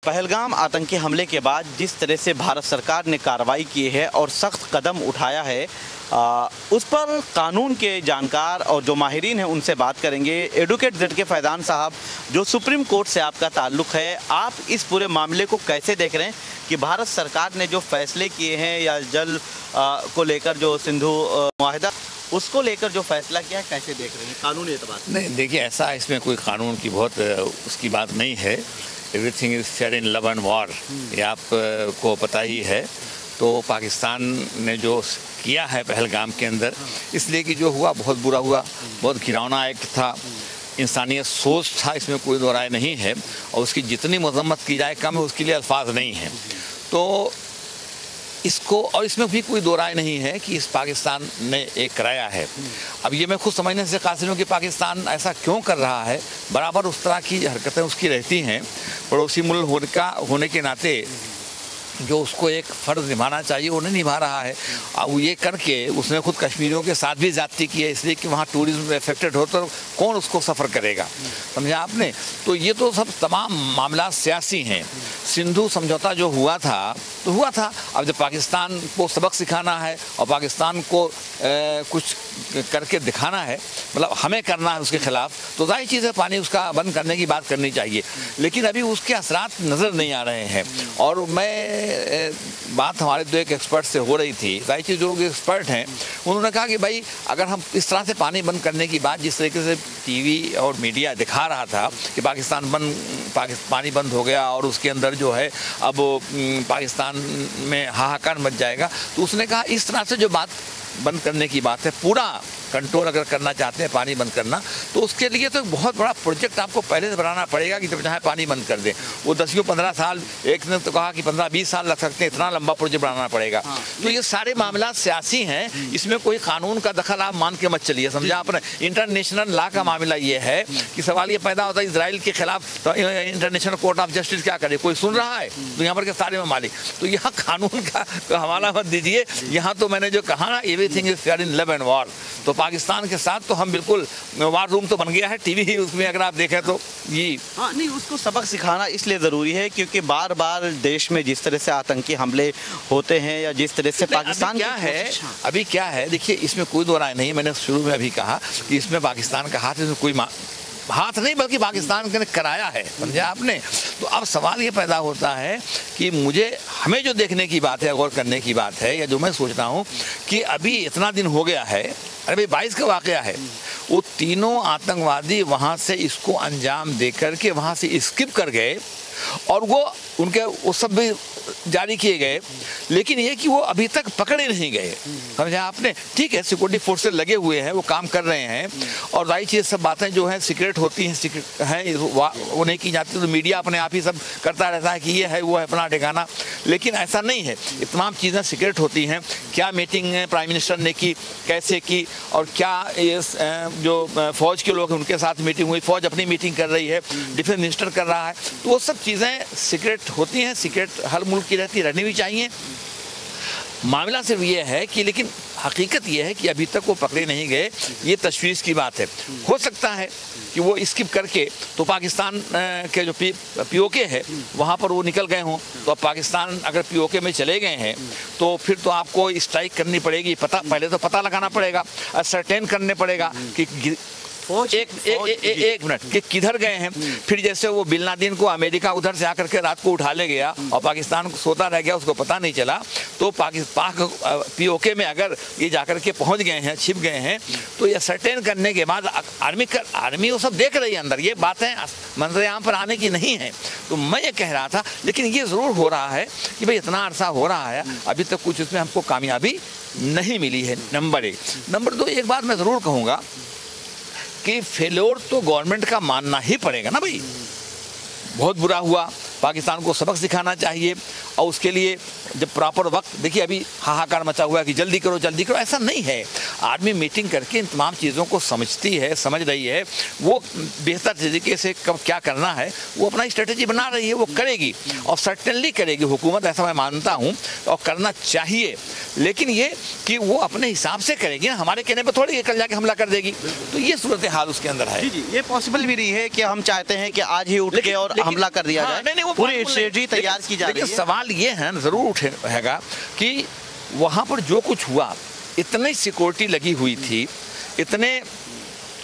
पहलगाम आतंकी हमले के बाद जिस तरह से भारत सरकार ने कार्रवाई की है और सख्त कदम उठाया है, उस पर कानून के जानकार और जो माहिरीन हैं उनसे बात करेंगे। एडवोकेट ZK फैज़ान साहब, जो सुप्रीम कोर्ट से आपका ताल्लुक़ है, आप इस पूरे मामले को कैसे देख रहे हैं कि भारत सरकार ने जो फैसले किए हैं या जल को लेकर जो सिंधु मुआहिदा उसको लेकर जो फैसला किया है, कैसे देख रहे हैं कानूनी एतबार से? नहीं, देखिए, ऐसा इसमें कोई कानून की बहुत उसकी बात नहीं है। Everything is fair in love and war, ये आपको पता ही है। तो पाकिस्तान ने जो किया है पहलगाम के अंदर, इसलिए कि जो हुआ बहुत बुरा हुआ, बहुत घिनौना एक्ट था, इंसानियत सोच था, इसमें कोई दो राय नहीं है। और उसकी जितनी मजम्मत की जाए कम है, उसके लिए अल्फाज नहीं है। तो इसको, और इसमें भी कोई दो राय नहीं है कि इस पाकिस्तान ने एक कराया है। अब ये मैं खुद समझने से कासिर हूँ कि पाकिस्तान ऐसा क्यों कर रहा है। बराबर उस तरह की हरकतें उसकी रहती हैं। पड़ोसी मुल्क होने के नाते जो उसको एक फ़र्ज़ निभाना चाहिए वो नहीं निभा रहा है। अब ये करके उसने खुद कश्मीरियों के साथ भी ज़्यादती की है, इसलिए कि वहाँ टूरिज़्म अफेक्टेड हो तो कौन उसको सफ़र करेगा, समझा आपने। तो ये तो सब तमाम मामला सियासी हैं। सिंधु समझौता जो हुआ था तो हुआ था। अब जब पाकिस्तान को सबक सिखाना है और पाकिस्तान को कुछ करके दिखाना है, मतलब हमें करना है उसके ख़िलाफ़, तो जाहिर चीज़ है पानी उसका बंद करने की बात करनी चाहिए। लेकिन अभी उसके असरात नज़र नहीं आ रहे हैं। और मैं बात हमारे दो एक एक्सपर्ट से हो रही थी, जाहिर चीज़ जो एक्सपर्ट हैं उन्होंने कहा कि भाई अगर हम इस तरह से पानी बंद करने की बात, जिस तरीके से टीवी और मीडिया दिखा रहा था कि पानी बंद हो गया और उसके अंदर जो है अब पाकिस्तान में हाहाकार मच जाएगा, तो उसने कहा इस तरह से जो बात बंद करने की बात है, पूरा कंट्रोल अगर करना चाहते हैं पानी बंद करना, तो उसके लिए तो एक बहुत बड़ा प्रोजेक्ट आपको पहले से बनाना पड़ेगा कि जब चाहे पानी बंद कर दें। वो 10-15 साल, एक ने तो कहा कि 15-20 साल लग सकते हैं, इतना लंबा प्रोजेक्ट बनाना पड़ेगा। तो ये सारे मामला सियासी हैं, इसमें कोई कानून का दखल आप मान के मत चलिए, समझा आपने। इंटरनेशनल लॉ का मामला ये है कि सवाल ये पैदा होता है इसराइल के खिलाफ तो इंटरनेशनल कोर्ट ऑफ जस्टिस क्या करे, कोई सुन रहा है? तो यहाँ पर के सारे ममालिक, तो यहाँ कानून का हवाला मत दीजिए। यहाँ तो मैंने जो कहा ना, everything is fair in love and war, तो पाकिस्तान के साथ तो हम बिल्कुल, वार रूम तो बन गया है टीवी ही, उसमें अगर आप देखें तो ये नहीं, उसको सबक सिखाना इसलिए ज़रूरी है क्योंकि बार बार देश में जिस तरह से आतंकी हमले होते हैं या जिस तरह से पाकिस्तान अभी क्या है, देखिए, इसमें कोई दो राय नहीं। मैंने शुरू में अभी कहा कि इसमें पाकिस्तान का हाथ, इसमें कोई हाथ नहीं, बल्कि पाकिस्तान ने कराया है, समझे आपने। तो अब सवाल ये पैदा होता है कि हमें जो देखने की बात है, गौर करने की बात है, या जो मैं सोचता हूँ कि अभी इतना दिन हो गया है, अरे भाई 22 का वाक़या है, वो तीनों आतंकवादी वहाँ से इसको अंजाम दे कर के वहाँ से स्किप कर गए और वो सब भी जारी किए गए, लेकिन ये कि वो अभी तक पकड़े नहीं गए, समझा आपने। ठीक है, सिक्योरिटी फोर्सेस लगे हुए हैं, वो काम कर रहे हैं, और जाहिर चीज़ सब बातें जो हैं सीक्रेट होती हैं, सीक्रेट हैं, वो नहीं की जाती, तो मीडिया अपने आप ही सब करता रहता है कि ये है वो है अपना ठिकाना। लेकिन ऐसा नहीं है, ये तमाम चीज़ें सीक्रेट होती हैं। क्या मीटिंग प्राइम मिनिस्टर ने की, कैसे की, और क्या ये जो फ़ौज के लोग हैं उनके साथ मीटिंग हुई, फ़ौज अपनी मीटिंग कर रही है, डिफेंस मिनिस्टर कर रहा है, तो वो सब चीज़ें सीक्रेट होती हैं। सीक्रेट हर मुल्क की रहनी भी चाहिए। मामला सिर्फ ये है कि, लेकिन हकीकत ये है कि अभी तक वो पकड़े नहीं गए, ये तशवीश की बात है। हो सकता है कि वो स्किप करके तो पाकिस्तान के जो POK है वहाँ पर वो निकल गए हों, तो अब पाकिस्तान अगर POK में चले गए हैं तो फिर तो आपको स्ट्राइक करनी पड़ेगी, पहले तो पता लगाना पड़ेगा, असरटेन करने पड़ेगा कि एक मिनट कि किधर गए हैं। फिर जैसे वो बिन लादेन को अमेरिका उधर से आकर के रात को उठा ले गया और पाकिस्तान सोता रह गया, उसको पता नहीं चला, तो पाक POK में अगर ये जाकर के पहुंच गए हैं, छिप गए हैं, तो ये सर्टेन करने के बाद आर्मी वो सब देख रही है अंदर, ये बातें मंजरेआम पर आने की नहीं है। तो मैं ये कह रहा था, लेकिन ये ज़रूर हो रहा है कि भाई इतना अरसा हो रहा है, अभी तक कुछ इसमें हमको कामयाबी नहीं मिली है, नंबर 1। नंबर 2, एक बात मैं ज़रूर कहूँगा कि फेल्योर तो गवर्नमेंट का मानना ही पड़ेगा ना भाई। बहुत बुरा हुआ, पाकिस्तान को सबक सिखाना चाहिए, और उसके लिए जब प्रॉपर वक्त, देखिए अभी हाहाकार मचा हुआ है कि जल्दी करो, ऐसा नहीं है। आर्मी मीटिंग करके इन तमाम चीज़ों को समझती है, समझ रही है, वो बेहतर तरीके से कब क्या करना है वो अपना स्ट्रेटजी बना रही है, वो करेगी और सर्टेनली करेगी हुकूमत, ऐसा मैं मानता हूँ, और करना चाहिए। लेकिन ये कि वो अपने हिसाब से करेगी ना, हमारे कहने पर थोड़ी कल जाके हमला कर देगी, तो ये सूरत हाल उसके अंदर है। जी, ये पॉसिबल भी नहीं है कि हम चाहते हैं कि आज ही उठ के और हमला कर दिया जाए। नहीं, वो पूरी स्ट्रेटजी तैयार की जा रही है। सवाल ये है, जरूर उठेगा कि वहाँ पर जो कुछ हुआ, इतनी सिक्योरिटी लगी हुई थी, इतने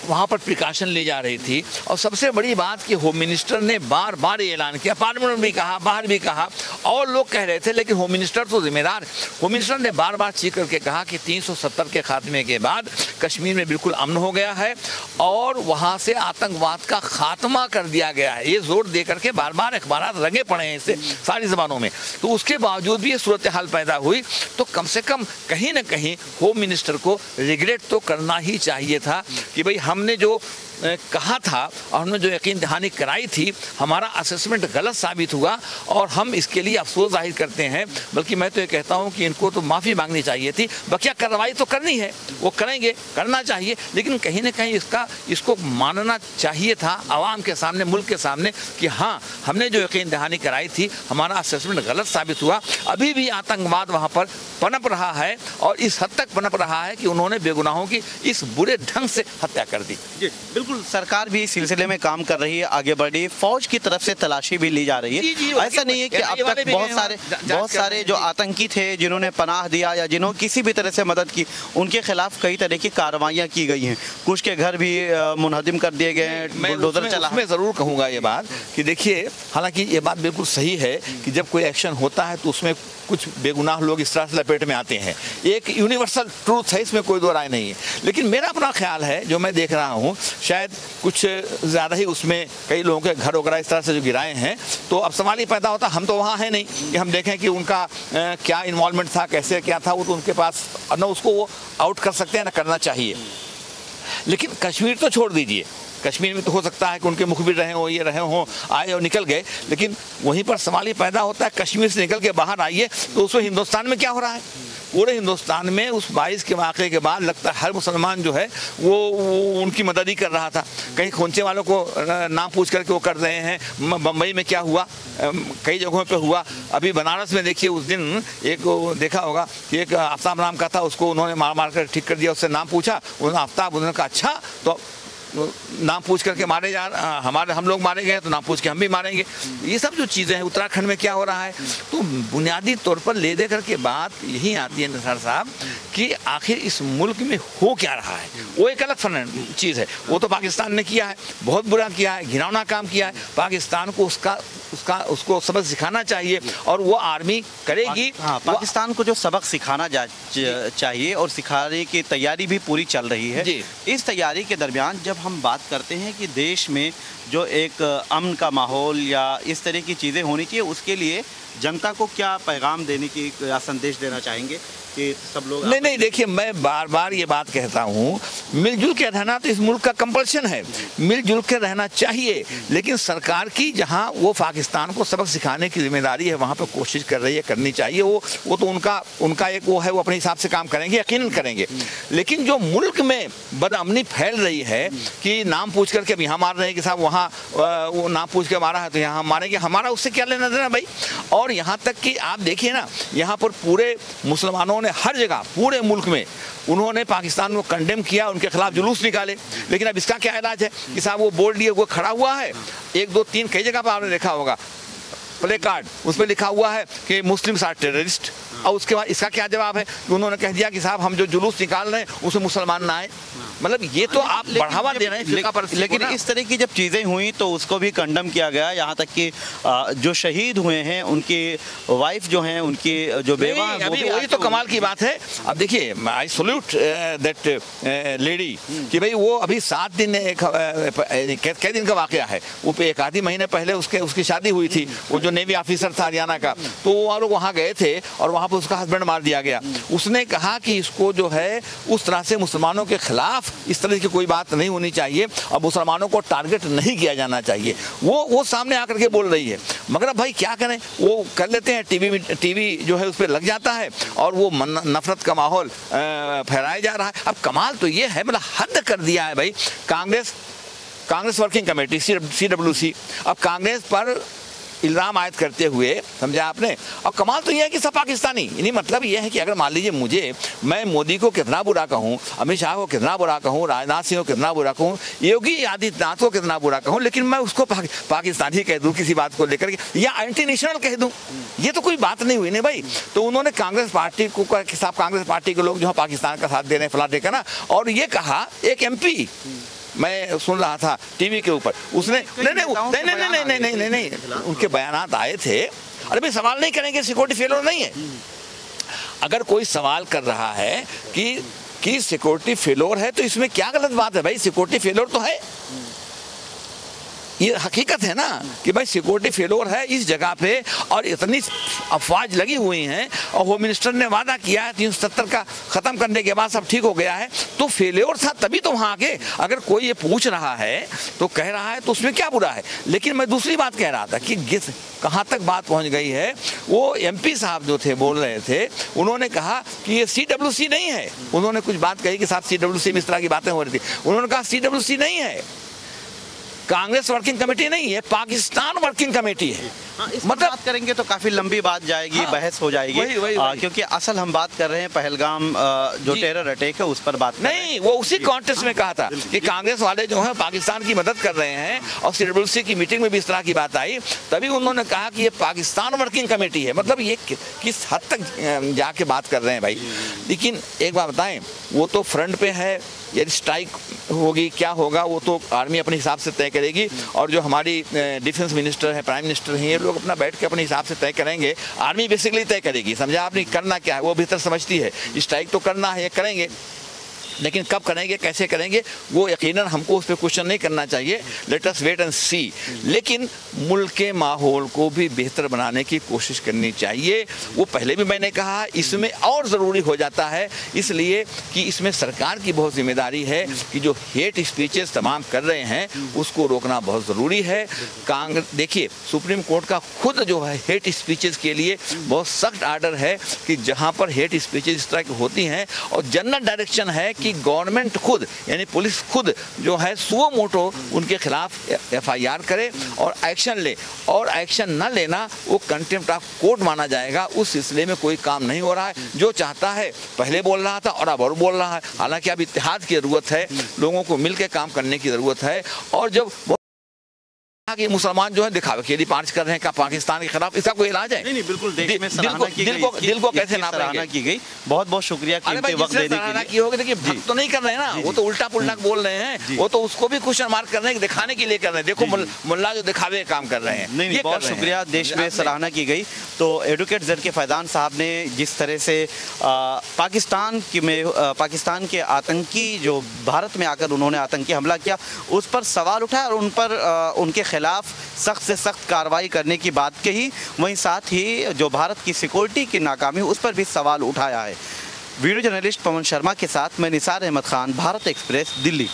वहाँ पर प्रिकॉशन ली जा रही थी, और सबसे बड़ी बात कि होम मिनिस्टर ने बार बार ये ऐलान किया, पार्लियामेंट में भी कहा, बाहर भी कहा, और लोग कह रहे थे, लेकिन होम मिनिस्टर तो जिम्मेदार। होम मिनिस्टर ने बार बार चीख करके कहा कि 370 के खात्मे के बाद कश्मीर में बिल्कुल अमन हो गया है और वहाँ से आतंकवाद का खात्मा कर दिया गया है। ये जोर दे करके बार बार अखबार रंगे पड़े हैं इससे सारी ज़बानों में। तो उसके बावजूद भी ये सूरत हाल पैदा हुई, तो कम से कम कहीं ना कहीं होम मिनिस्टर को रिग्रेट तो करना ही चाहिए था कि भाई हमने जो कहा था और हमने जो यकीन दहानी कराई थी, हमारा असेसमेंट गलत साबित हुआ और हम इसके लिए अफसोस जाहिर करते हैं। बल्कि मैं तो ये कहता हूँ कि इनको तो माफ़ी मांगनी चाहिए थी। बकिया कार्रवाई तो करनी है, वो करेंगे, करना चाहिए, लेकिन कहीं ना कहीं इसको मानना चाहिए था आवाम के सामने, मुल्क के सामने, कि हाँ हमने जो यकीन दहानी कराई थी, हमारा असेसमेंट गलत साबित हुआ। अभी भी आतंकवाद वहाँ पर पनप रहा है और इस हद तक पनप रहा है कि उन्होंने बेगुनाहों की इस बुरे ढंग से हत्या कर दी। जी बिल्कुल, सरकार भी इस सिलसिले में काम कर रही है, आगे बढ़ी, फौज की तरफ से तलाशी भी ली जा रही है। जी, ऐसा नहीं है कि अब तक बहुत सारे जो आतंकी थे, जिन्होंने पनाह दिया या जिन्होंने किसी भी तरह से मदद की, उनके खिलाफ कई तरह की कार्रवाइयाँ की गई हैं, कुछ के घर भी मुनहदिम कर दिए गए हैं, बुलडोजर चला। मैं ज़रूर कहूँगा ये बात कि देखिए, हालांकि ये बात बिल्कुल सही है कि जब कोई एक्शन होता है तो उसमें कुछ बेगुनाह लोग इस तरह से लपेट में आते हैं, एक यूनिवर्सल ट्रूथ है, इसमें कोई दो राय नहीं है। लेकिन मेरा अपना ख्याल है, जो मैं देख रहा हूँ, शायद कुछ ज़्यादा ही उसमें कई लोगों के घर वगैरह इस तरह से जो गिराए हैं, तो अब सवाल ही पैदा होता, हम तो वहाँ हैं नहीं कि हम देखें कि उनका क्या इन्वॉल्वमेंट था, कैसे क्या था, वो तो उनके पास न उसको वो आउट कर सकते हैं, ना करना चाहिए। लेकिन कश्मीर तो छोड़ दीजिए, कश्मीर में तो हो सकता है कि उनके मुखबिर रहे हों, ये रहे हों, आए और निकल गए, लेकिन वहीं पर सवाल ही पैदा होता है, कश्मीर से निकल के बाहर आइए तो उसमें हिंदुस्तान में क्या हो रहा है। पूरे हिंदुस्तान में उस 22 के वाक़े के बाद लगता है हर मुसलमान जो है वो उनकी मदद ही कर रहा था। कहीं खोंचे वालों को नाम पूछ करके वो कर रहे हैं। बम्बई में क्या हुआ, कई जगहों पे हुआ। अभी बनारस में देखिए, उस दिन एक देखा होगा कि एक आफ्ताब नाम का था, उसको उन्होंने मार मार कर ठीक कर दिया। उससे नाम पूछा, उन्होंने आफ्ताब, उन्होंने कहा अच्छा, तो नाम पूछ करके मारे हम लोग मारे गए, तो नाम पूछ के हम भी मारेंगे। ये सब जो चीज़ें हैं, उत्तराखंड में क्या हो रहा है, तो बुनियादी तौर पर ले दे करके बात यही आती है निसार साहब कि आखिर इस मुल्क में हो क्या रहा है। वो एक अलग चीज़ है, वो तो पाकिस्तान ने किया है, बहुत बुरा किया है, घिनौना काम किया है। पाकिस्तान को उसको सबक सिखाना चाहिए और वो आर्मी करेगी। हाँ, पाकिस्तान को जो सबक सिखाना चाहिए और सिखाने की तैयारी भी पूरी चल रही है। इस तैयारी के दरमियान जब हम बात करते हैं कि देश में जो एक अमन का माहौल या इस तरह की चीज़ें होनी चाहिए, उसके लिए जनता को क्या पैगाम देने की या संदेश देना चाहेंगे कि सब लोग? नहीं, देखिए, मैं बार बार ये बात कहता हूँ, मिलजुल के रहना तो इस मुल्क का कंपल्शन है, मिलजुल के रहना चाहिए। लेकिन सरकार की जहाँ वो पाकिस्तान को सबक सिखाने की जिम्मेदारी है, वहाँ पर कोशिश कर रही है, करनी चाहिए। वो तो उनका एक वो है, वो अपने हिसाब से काम करेंगे, यकीनन करेंगे। लेकिन जो मुल्क में बदअमनी फैल रही है कि नाम पूछ करके अब यहाँ मार रहे हैं कि साहब वहाँ वो नाम पूछ के मारा है तो यहाँ मारेंगे, हमारा उससे क्या लेना देना भाई। और यहाँ तक कि आप देखिए ना, यहाँ पर पूरे मुसलमानों ने हर जगह पूरे मुल्क में उन्होंने पाकिस्तान को कंडेम किया, उनके खिलाफ जुलूस निकाले। लेकिन अब इसका क्या इलाज है कि साहब वो बोर्ड लिए वो खड़ा हुआ है, 1 2 3 कई जगह पर आपने देखा होगा प्ले कार्ड, उस पर लिखा हुआ है कि मुस्लिम्स आर टेररिस्ट। और उसके बाद इसका क्या जवाब है कि उन्होंने कह दिया कि साहब हम जो जुलूस निकाल रहे हैं उसमें मुसलमान ना आए। मतलब ये तो आप बढ़ावा दे रहे हैं। लेकिन इस तरह की जब चीज़ें हुई तो उसको भी कंडम किया गया। यहाँ तक कि जो शहीद हुए हैं उनकी वाइफ जो हैं, उनकी जो बेवा, अभी वही तो कमाल की बात है। अब देखिए, आई सल्यूट दैट लेडी कि भाई वो अभी 7 दिन कै दिन का वाकया है, वो 1 आधी महीने पहले उसकी शादी हुई थी। वो जो नेवी ऑफिसर था हरियाणा का, तो वो लोग वहाँ गए थे और वहाँ पर उसका हस्बैंड मार दिया गया। उसने कहा कि इसको जो है उस तरह से मुसलमानों के खिलाफ इस तरह की कोई बात नहीं होनी चाहिए और मुसलमानों को टारगेट नहीं किया जाना चाहिए। वो सामने आकर के बोल रही है, मगर अब भाई क्या करें, वो कर लेते हैं, टीवी जो है उस पर लग जाता है और वो नफरत का माहौल फैलाया जा रहा है। अब कमाल तो ये है, मतलब हद कर दिया है भाई कांग्रेस वर्किंग कमेटी CWC अब कांग्रेस पर इल्ज़ाम आयद करते हुए, समझा आपने। अब कमाल तो यह है कि सब पाकिस्तानी, यानी मतलब यह है कि अगर मान लीजिए मैं मोदी को कितना बुरा कहूँ, अमित शाह को कितना बुरा कहूँ, राजनाथ सिंह को कितना बुरा कहूँ, योगी आदित्यनाथ को कितना बुरा कहूँ, लेकिन मैं उसको पाकिस्तानी कह दूँ किसी बात को लेकर के, या एंटी नेशनल कह दूँ, ये तो कोई बात नहीं हुई ना भाई। तो उन्होंने कांग्रेस पार्टी को कांग्रेस पार्टी के लोग जो पाकिस्तान का साथ दे रहे हैं फला देखा ना, और ये कहा एक MP, मैं सुन रहा था टीवी के ऊपर, उसने नहीं उनके बयानात आए थे। अरे भाई सवाल नहीं करेंगे, सिक्योरिटी फेलियर नहीं है। अगर कोई सवाल कर रहा है कि सिक्योरिटी फेलियर है तो इसमें क्या गलत बात है भाई, सिक्योरिटी फेलियर तो है, ये हकीकत है ना कि भाई सिक्योरिटी फेलियर है इस जगह पे, और इतनी अफवाज लगी हुई हैं, और होम मिनिस्टर ने वादा किया है 370 का ख़त्म करने के बाद सब ठीक हो गया है, तो फेलियर था तभी तो वहाँ आके अगर कोई ये पूछ रहा है तो कह रहा है तो उसमें क्या बुरा है। लेकिन मैं दूसरी बात कह रहा था कि कहाँ तक बात पहुँच गई है, वो MP साहब जो थे बोल रहे थे, उन्होंने कहा कि ये CWC नहीं है, उन्होंने कुछ बात कही कि साहब CWC में इस तरह की बातें हो रही थी, उन्होंने कहा CWC नहीं है, कांग्रेस वर्किंग कमेटी नहीं है, पाकिस्तान वर्किंग कमेटी है। मतलब बात करेंगे तो काफी लंबी बात जाएगी, बहस हो जाएगी, वही। क्योंकि असल हम बात कर रहे हैं पहलगाम जो टेरर अटैक है उस पर बात नहीं, वो उसी कॉन्टेक्स्ट में कहा था कि कांग्रेस वाले जो है पाकिस्तान की मदद कर रहे हैं, और CWC की मीटिंग में भी इस तरह की बात आई, तभी उन्होंने कहा कि ये पाकिस्तान वर्किंग कमेटी है। मतलब ये किस हद तक जाके बात कर रहे हैं भाई। लेकिन एक बात बताएं, वो तो फ्रंट पे है, यदि स्ट्राइक होगी क्या होगा वो तो आर्मी अपने हिसाब से तय करेगी, और जो हमारी डिफेंस मिनिस्टर है, प्राइम मिनिस्टर हैं, ये लोग अपना बैठ के अपने हिसाब से तय करेंगे। आर्मी बेसिकली तय करेगी, समझा आपने, करना क्या है वो भीतर समझती है, स्ट्राइक तो करना है, ये करेंगे, लेकिन कब करेंगे कैसे करेंगे वो यकीनन हमको उस पर क्वेश्चन नहीं करना चाहिए, लेट अस वेट एंड सी। लेकिन मुल्क के माहौल को भी बेहतर बनाने की कोशिश करनी चाहिए। वो पहले भी मैंने कहा, इसमें और ज़रूरी हो जाता है, इसलिए कि इसमें सरकार की बहुत जिम्मेदारी है कि जो हेट स्पीचेस तमाम कर रहे हैं उसको रोकना बहुत ज़रूरी है। देखिए सुप्रीम कोर्ट का खुद जो है हेट स्पीचेस के लिए बहुत सख्त आर्डर है कि जहाँ पर हेट स्पीचेस इस तरह की होती हैं, और जनरल डायरेक्शन है कि गवर्नमेंट खुद यानी पुलिस खुद जो है सुओ मोटो उनके खिलाफ FIR करे और एक्शन ले, और एक्शन न लेना वो कंटेम्प्ट ऑफ कोर्ट माना जाएगा। उस सिलसिले में कोई काम नहीं हो रहा है। जो चाहता है पहले बोल रहा था और अब और बोल रहा है। हालांकि अब इत्तेहाद की ज़रूरत है, लोगों को मिलकर काम करने की ज़रूरत है। और जब कि मुसलमान जो है दिखावे के लिए मार्च कर रहे हैं का पाकिस्तान के खिलाफ, इसका कोई इलाज है? नहीं, बिल्कुल देश में सराहना की गई, दिल को कैसे सराहना की गई। बहुत बहुत शुक्रिया कीमती वक्त देने के लिए। की होगी, देखिए भक्त तो नहीं कर रहे हैं ना, वो तो उल्टा पुल्टा बोल रहे हैं, वो तो उसको भी क्वेश्चन मार्क कर रहे हैं, दिखाने के लिए कर रहे हैं। देखो मुल्ला जो दिखावे काम कर रहे हैं। नहीं, बहुत शुक्रिया, देश में सराहना की गई। तो एडवोकेट ज़रके फैज़ान साहब ने जिस तरह से पाकिस्तान के आतंकी जो भारत में आकर उन्होंने आतंकी हमला किया उस पर सवाल उठाया और उन पर उनके खिलाफ सख्त से सख्त कार्रवाई करने की बात कही, वहीं साथ ही जो भारत की सिक्योरिटी की नाकामी उस पर भी सवाल उठाया है। वीडियो जर्नलिस्ट पवन शर्मा के साथ मैं निसार अहमद खान, भारत एक्सप्रेस, दिल्ली।